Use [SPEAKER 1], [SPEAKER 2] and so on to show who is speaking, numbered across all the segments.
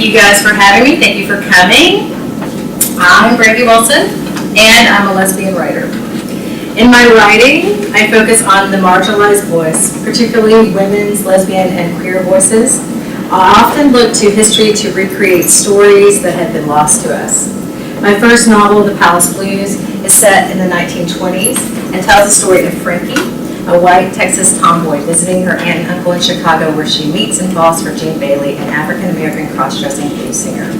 [SPEAKER 1] you guys for having me. Thank you for coming. I'm Brandy Wilson, and I'm a lesbian writer. In my writing, I focus on the marginalized voice, particularly women's, lesbian, and queer voices. I often look to history to recreate stories that have been lost to us. My first novel, The Palace Blues, is set in the 1920s and tells the story of Frankie, a white Texas tomboy visiting her aunt and uncle in Chicago, where she meets and falls for Jean Bailey, an African-American cross-dressing blues singer.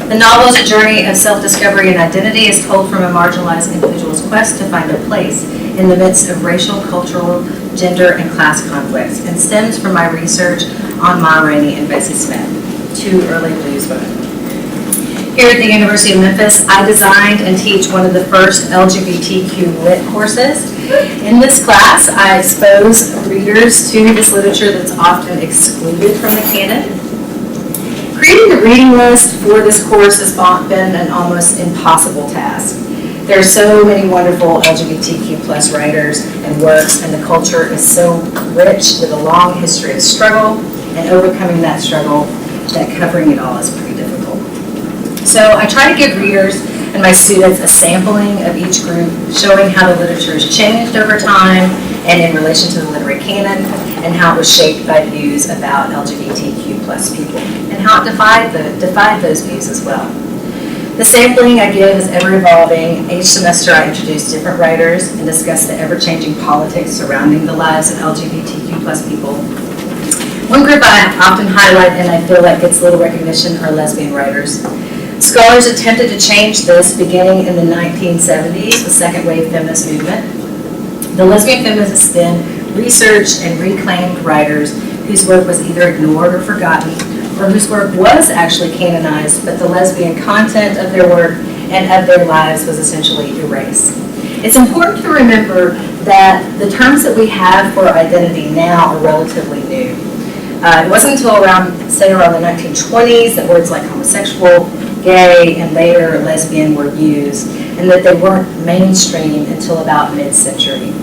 [SPEAKER 1] The novel is a journey of self-discovery and identity, as told from a marginalized individual's quest to find a place in the midst of racial, cultural, gender, and class conflicts, and stems from my research on Ma Rainey and Bessie Smith, two early blues women. Here at the University of Memphis, I designed and teach one of the first LGBTQ lit courses. In this class, I expose readers to this literature that's often excluded from the canon. Creating the reading list for this course has been an almost impossible task. There are so many wonderful LGBTQ plus writers and works, and the culture is so rich with a long history of struggle and overcoming that struggle that covering it all is pretty difficult. So I try to give readers and my students a sampling of each group, showing how the literature has changed over time and in relation to the literary canon, and how it was shaped by views about LGBTQ plus people, and how it defied those views as well. The sampling I give is ever evolving. Each semester I introduce different writers and discuss the ever-changing politics surrounding the lives of LGBTQ plus people. One group I often highlight and I feel like gets little recognition are lesbian writers. Scholars attempted to change this beginning in the 1970s, the second wave feminist movement. The lesbian feminists then researched and reclaimed writers whose work was either ignored or forgotten, or whose work was actually canonized, but the lesbian content of their work and of their lives was essentially erased. It's important to remember that the terms that we have for identity now are relatively new. It wasn't until around the 1920s that words like homosexual, gay, and later lesbian were used, and that they weren't mainstream until about mid-century.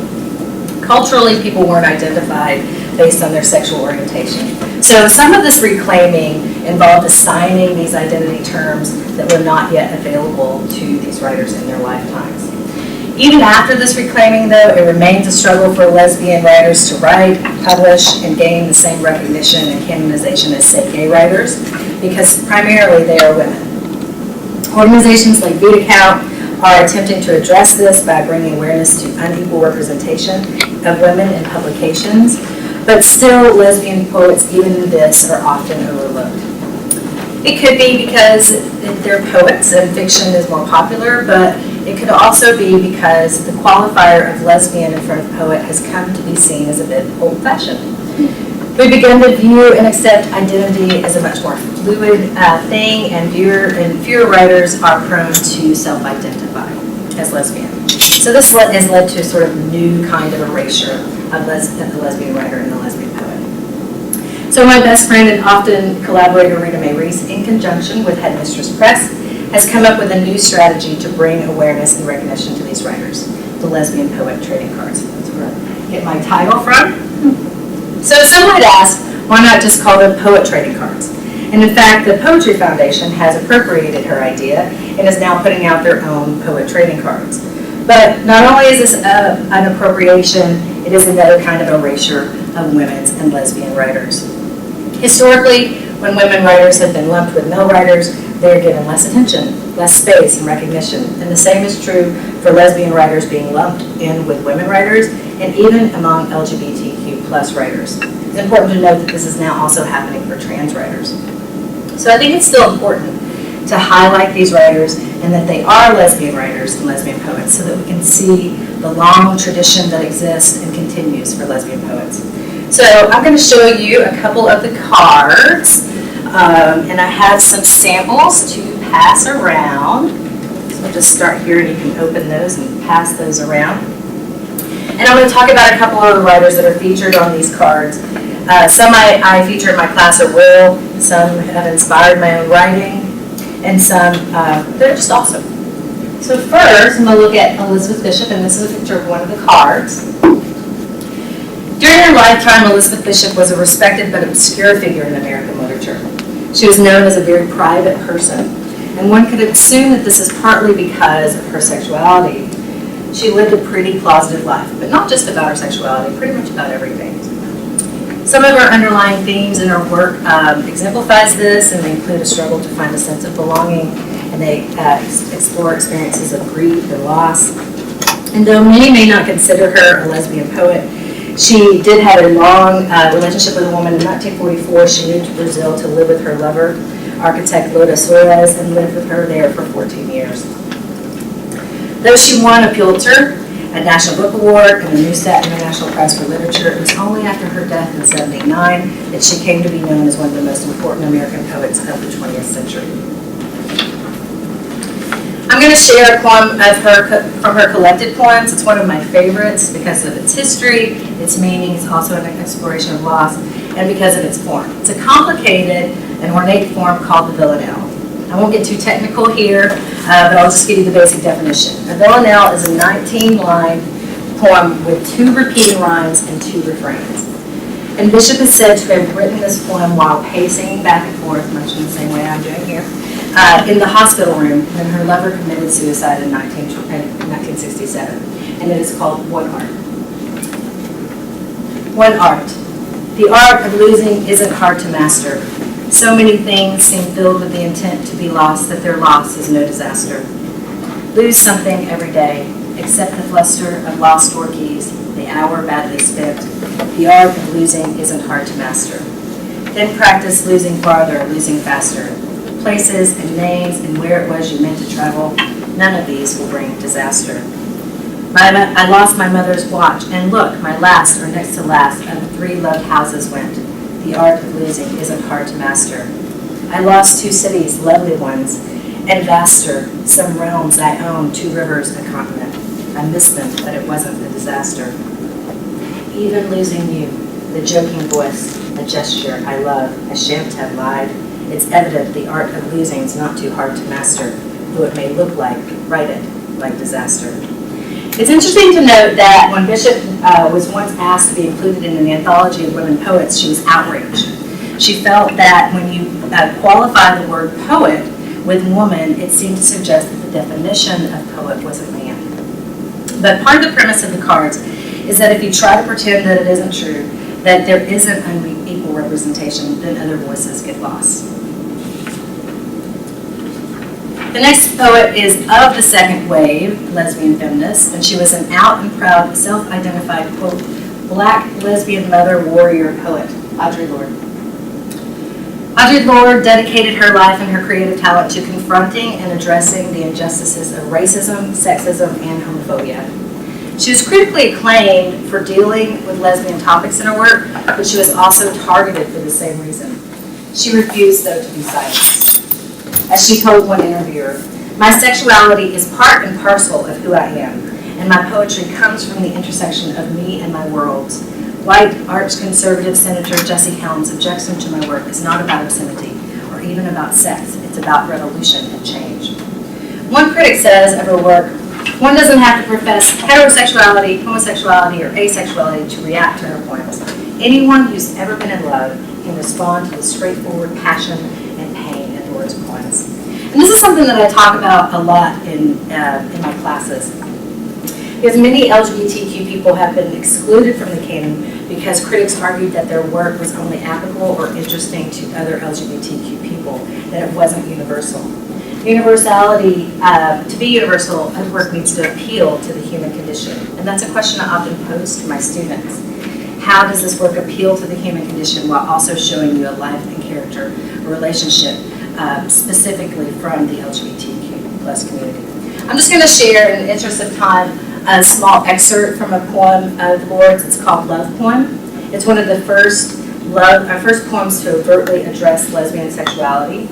[SPEAKER 1] Culturally, people weren't identified based on their sexual orientation. So some of this reclaiming involved assigning these identity terms that were not yet available to these writers in their lifetimes. Even after this reclaiming, though, it remains a struggle for lesbian writers to write, publish, and gain the same recognition and canonization as, say, gay writers, because primarily they are women. Organizations like VitaCount are attempting to address this by bringing awareness to unequal representation of women in publications, but still lesbian poets, even in this, are often overlooked. It could be because they're poets and fiction is more popular, but it could also be because the qualifier of lesbian in front of poet has come to be seen as a bit old-fashioned. We begin to view and accept identity as a much more fluid thing, and fewer writers are prone to self-identify as lesbian. So this has led to a sort of new kind of erasure of the lesbian writer and the lesbian poet. So my best friend and often collaborator Rita Mae Reese, in conjunction with Headmistress Press, has come up with a new strategy to bring awareness and recognition to these writers, the lesbian poet trading cards. That's where I get my title from. So some might ask, why not just call them poet trading cards? And in fact, the Poetry Foundation has appropriated her idea and is now putting out their own poet trading cards. But not only is this an appropriation, it is another kind of erasure of women's and lesbian writers. Historically, when women writers have been lumped with male writers, they are given less attention, less space and recognition. And the same is true for lesbian writers being lumped in with women writers, and even among LGBTQ plus writers. It's important to note that this is now also happening for trans writers. So I think it's still important to highlight these writers and that they are lesbian writers and lesbian poets, so that we can see the long tradition that exists and continues for lesbian poets. So I'm going to show you a couple of the cards, and I have some samples to pass around. So I'll just start here and you can open those and pass those around. And I'm going to talk about a couple of the writers that are featured on these cards. Some I feature in my class at will, some have inspired my own writing, and some they're just awesome. So first, I'm going to look at Elizabeth Bishop, and this is a picture of one of the cards. During her lifetime, Elizabeth Bishop was a respected but obscure figure in American literature. She was known as a very private person, and one could assume that this is partly because of her sexuality. She lived a pretty closeted life, but not just about her sexuality, pretty much about everything. Some of her underlying themes in her work exemplifies this, and they include a struggle to find a sense of belonging, and they explore experiences of grief and loss. And though many may not consider her a lesbian poet, she did have a long relationship with a woman. In 1944, she moved to Brazil to live with her lover, architect Loda Soares, and lived with her there for 14 years. Though she won a Pulitzer, a National Book Award, and the Neustadt International Prize for Literature, it was only after her death in '79 that she came to be known as one of the most important American poets of the 20th century. I'm going to share a poem from her collected poems. It's one of my favorites because of its history, its meaning. It's also an exploration of loss, and because of its form. It's a complicated and ornate form called the villanelle. I won't get too technical here, but I'll just give you the basic definition. A villanelle is a 19-line poem with 2 repeating rhymes and 2 refrains. And Bishop is said to have written this poem while pacing back and forth, much in the same way I'm doing here, in the hospital room when her lover committed suicide in 1967. And it is called One Art. One art. The art of losing isn't hard to master. So many things seem filled with the intent to be lost that their loss is no disaster. Lose something every day, except the fluster of lost door keys, the hour badly spent. The art of losing isn't hard to master. Then practice losing farther, losing faster. Places and names and where it was you meant to travel, none of these will bring disaster. I lost my mother's watch, and look, my last or next to last of the 3 loved houses went. The art of losing isn't hard to master. I lost 2 cities, lovely ones, and vaster, some realms I own, 2 rivers, a continent. I missed them, but it wasn't a disaster. Even losing you, the joking voice, a gesture I love, I shan't have lied. It's evident the art of losing is not too hard to master, though it may look like, write it, like disaster. It's interesting to note that when Bishop was once asked to be included in an anthology of women poets, she was outraged. She felt that when you qualify the word poet with woman, it seemed to suggest that the definition of poet was a man. But part of the premise of the cards is that if you try to pretend that it isn't true, that there isn't unequal representation, then other voices get lost. The next poet is of the second wave, lesbian feminist, and she was an out and proud, self-identified, quote, black lesbian mother warrior poet, Audre Lorde. Audre Lorde dedicated her life and her creative talent to confronting and addressing the injustices of racism, sexism, and homophobia. She was critically acclaimed for dealing with lesbian topics in her work, but she was also targeted for the same reason. She refused, though, to be silenced. As she told one interviewer, my sexuality is part and parcel of who I am, and my poetry comes from the intersection of me and my worlds. White, arch-conservative Senator Jesse Helms' objection to my work is not about obscenity or even about sex. It's about revolution and change. One critic says of her work, one doesn't have to profess heterosexuality, homosexuality, or asexuality to react to her poems. Anyone who's ever been in love can respond to the straightforward passion and pain in Lorde's poems. And this is something that I talk about a lot in my classes. Because many LGBTQ people have been excluded from the canon because critics argued that their work was only applicable or interesting to other LGBTQ people, that it wasn't universal. Universality, to be universal, a work needs to appeal to the human condition. And that's a question I often pose to my students. How does this work appeal to the human condition while also showing you a life and character, a relationship, specifically from the LGBTQ plus community? I'm just going to share, in the interest of time, a small excerpt from a poem of Lorde's. It's called Love Poem. It's one of the first poems to overtly address lesbian sexuality.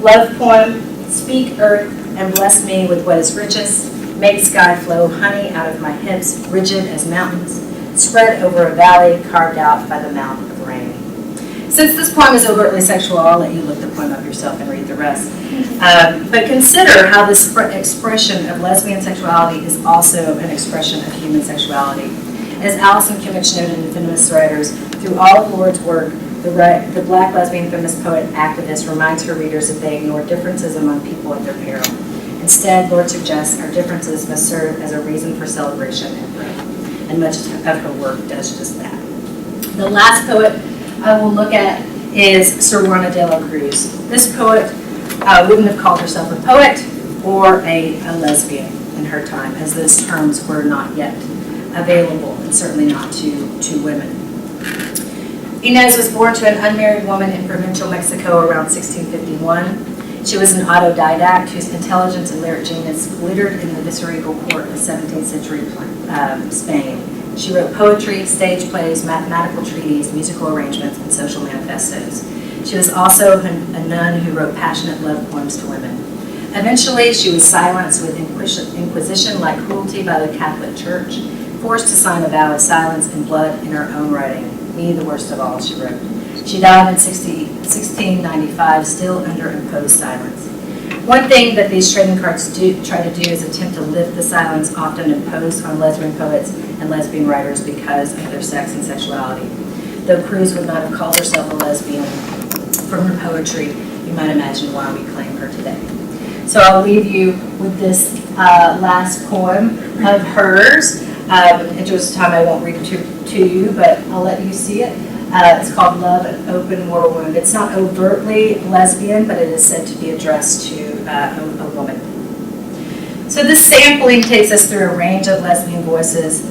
[SPEAKER 1] Love Poem, speak earth and bless me with what is richest, make sky flow honey out of my hips, rigid as mountains, spread over a valley carved out by the mouth of rain. Since this poem is overtly sexual, I'll let you look the poem up yourself and read the rest. But consider how this expression of lesbian sexuality is also an expression of human sexuality. As Alison Kimmich noted in Feminist Writers, through all of Lorde's work, The Black lesbian feminist poet activist reminds her readers that they ignore differences among people at their peril. Instead, Lord suggests our differences must serve as a reason for celebration and growth, and much of her work does just that. The last poet I will look at is Sir Juana de la Cruz. This poet wouldn't have called herself a poet or a lesbian in her time, as those terms were not yet available, and certainly not to women. Inez was born to an unmarried woman in provincial Mexico around 1651. She was an autodidact whose intelligence and lyric genius glittered in the viceregal court of 17th century Spain. She wrote poetry, stage plays, mathematical treatises, musical arrangements, and social manifestos. She was also a nun who wrote passionate love poems to women. Eventually, she was silenced with Inquisition-like cruelty by the Catholic Church, forced to sign a vow of silence and blood in her own writing. Me, the worst of all, she wrote. She died in 1695, still under imposed silence. One thing that these trading cards try to do is attempt to lift the silence often imposed on lesbian poets and lesbian writers because of their sex and sexuality. Though Cruz would not have called herself a lesbian from her poetry, you might imagine why we claim her today. So I'll leave you with this last poem of hers. In interest of time, I won't read it to you, but I'll let you see it. It's called Love, an Open War Wound. It's not overtly lesbian, but it is said to be addressed to a woman. So this sampling takes us through a range of lesbian voices,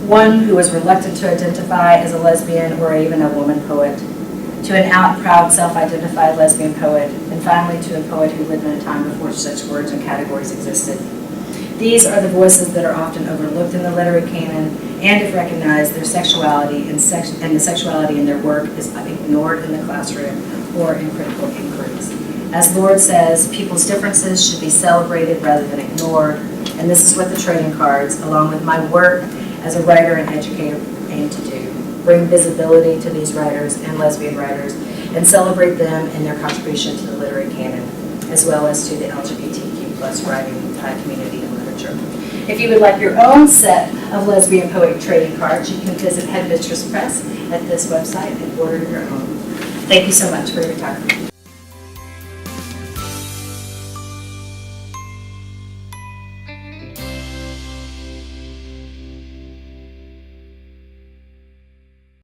[SPEAKER 1] one who was reluctant to identify as a lesbian or even a woman poet, to an out, proud, self-identified lesbian poet, and finally to a poet who lived in a time before such words and categories existed. These are the voices that are often overlooked in the literary canon, and if recognized, their sexuality and the sexuality in their work is ignored in the classroom or in critical inquiries. As Lord says, people's differences should be celebrated rather than ignored, and this is what the trading cards, along with my work as a writer and educator, aim to do. Bring visibility to these writers and lesbian writers, and celebrate them and their contribution to the literary canon, as well as to the LGBTQ plus writing community and literature. If you would like your own set of lesbian poet trading cards, you can visit Headmistress Press at this website and order your own. Thank you so much for your time.